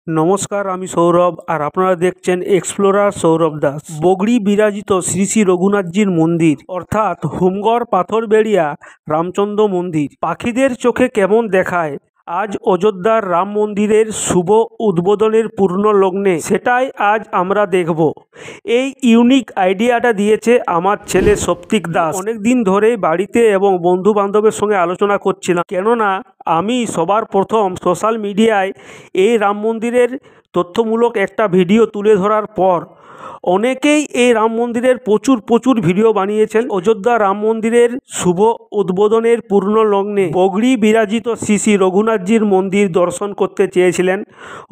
নমস্কার, আমি সৌরভ আর আপনারা দেখছেন এক্সপ্লোরার সৌরভ দাস। বগড়ি বিরাজিত শ্রী শ্রী রঘুনাথজির মন্দির অর্থাৎ হোমগড় পাথরবেড়িয়া রামচন্দ্র মন্দির পাখিদের চোখে কেমন দেখায় আজ অযোধ্যার রাম মন্দিরের শুভ উদ্বোধনের পূর্ণ লগ্নে, সেটাই আজ আমরা দেখব। এই ইউনিক আইডিয়াটা দিয়েছে আমার ছেলে সপ্তিক দাস। অনেক দিন ধরেই বাড়িতে এবং বন্ধু বান্ধবের সঙ্গে আলোচনা করছিলাম, কেননা আমি সবার প্রথম সোশ্যাল মিডিয়ায় এই রাম মন্দিরের তথ্যমূলক একটা ভিডিও তুলে ধরার পর অনেকেই এই রাম মন্দিরের প্রচুর ভিডিও বানিয়েছেন। অযোধ্যা রাম মন্দিরের শুভ উদ্বোধনের পূর্ণ লগ্নে বগড়ি বিরাজিত শ্রী শ্রী রঘুনাথজির মন্দির দর্শন করতে চেয়েছিলেন।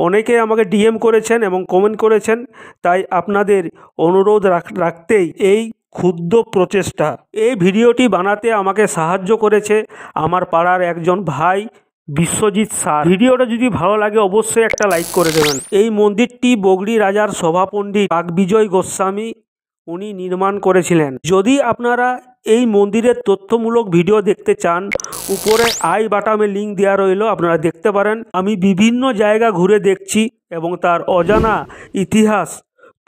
অনেকে আমাকে ডিএম করেছেন এবং কমেন্ট করেছেন, তাই আপনাদের অনুরোধ রাখতেই এই ক্ষুদ্র প্রচেষ্টা। এই ভিডিওটি বানাতে আমাকে সাহায্য করেছে আমার পাড়ার একজন ভাই বিশ্বজিৎ স্যার। ভিডিওটা যদি ভালো লাগে অবশ্যই একটা লাইক করে দেবেন। এই মন্দিরটি বগড়ি রাজার সভাপণ্ডিত বাগবিজয় গোস্বামী উনি নির্মাণ করেছিলেন। যদি আপনারা এই মন্দিরের তথ্যমূলক ভিডিও দেখতে চান, উপরে আই বাটামে লিঙ্ক দেওয়া রইল, আপনারা দেখতে পারেন। আমি বিভিন্ন জায়গা ঘুরে দেখছি এবং তার অজানা ইতিহাস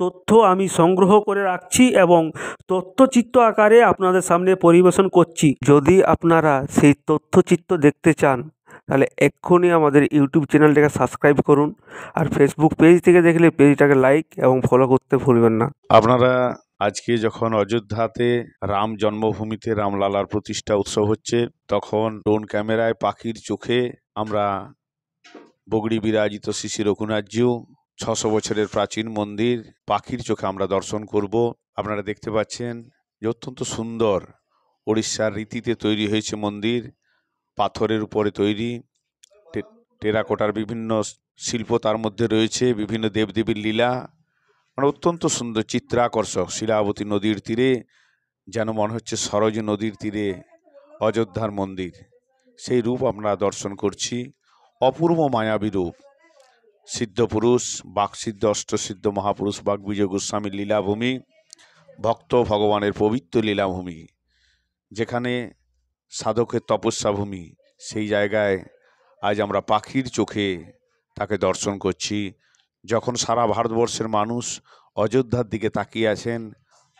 তথ্য আমি সংগ্রহ করে রাখছি এবং তথ্যচিত্র আকারে আপনাদের সামনে পরিবেশন করছি। যদি আপনারা সেই তথ্যচিত্র দেখতে চান তাহলে এক্ষুনি আমাদের ইউটিউব চ্যানেলটাকে সাবস্ক্রাইব করুন, আর ফেসবুক পেজ থেকে দেখলে পেজটাকে লাইক এবং ফলো করতে ভুলবেন না। আপনারা আজকে যখন অযোধ্যাতে রাম জন্মভূমিতে রামলালার প্রতিষ্ঠা উৎসব হচ্ছে, তখন ড্রোন ক্যামেরায় পাখির চোখে আমরা বগড়ি বিরাজিত শ্রী শ্রী রঘুনাথজিউ 600 বছরের প্রাচীন মন্দির পাখির চোখে আমরা দর্শন করব। আপনারা দেখতে পাচ্ছেন যে অত্যন্ত সুন্দর ওড়িশার রীতিতে তৈরি হয়েছে মন্দির, পাথরের উপরে তৈরি, টেরাকোটার বিভিন্ন শিল্প তার মধ্যে রয়েছে, বিভিন্ন দেবদেবীর লীলা, মানে অত্যন্ত সুন্দর চিত্রাকর্ষক। শিলাবতী নদীর তীরে যেন মনে হচ্ছে সরজ নদীর তীরে অযোধ্যার মন্দির, সেই রূপ আমরা দর্শন করছি। অপূর্ব মায়াবী রূপ, সিদ্ধপুরুষ বাকসিদ্ধ অষ্টসিদ্ধ মহাপুরুষ বাগবিজয় গোস্বামীর লীলাভূমি, ভক্ত ভগবানের পবিত্র লীলাভূমি, যেখানে সাধকের তপস্যা ভূমি, সেই জায়গায় আজ আমরা পাখির চোখে তাকে দর্শন করছি। যখন সারা ভারতবর্ষের মানুষ অযোধ্যার দিকে তাকিয়ে আছেন,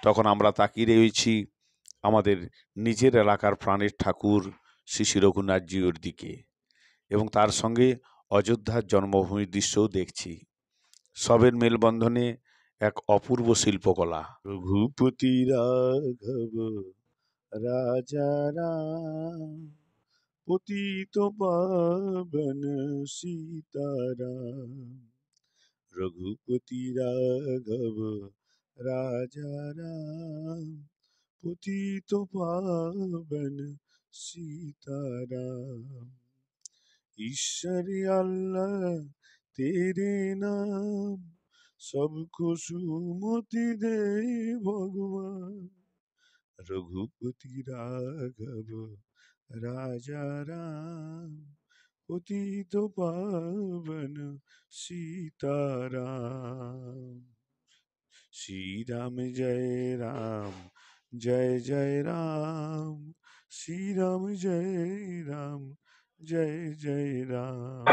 তখন আমরা তাকিয়ে রয়েছি আমাদের নিজের এলাকার প্রাণের ঠাকুর শ্রী শ্রী রঘুনাথজির দিকে, এবং তার সঙ্গে অযোধ্যার জন্মভূমির দৃশ্যও দেখছি। সবের মেলবন্ধনে এক অপূর্ব শিল্পকলা। রঘুপতি রাঘব রাজা রাম, পতিত পাবন সীতারাম। রঘুপতি রাঘব রাজা রাম, পতিত পাবন সীতারাম। ईश्वर अल्लाह तेरे नाम, सबको सुमति दे भगवान। रघुपति राघव राजा राम, पतित पावन सीताराम। श्री राम जय राम, जय जय राम। श्री राम जय राम, जय जय राम।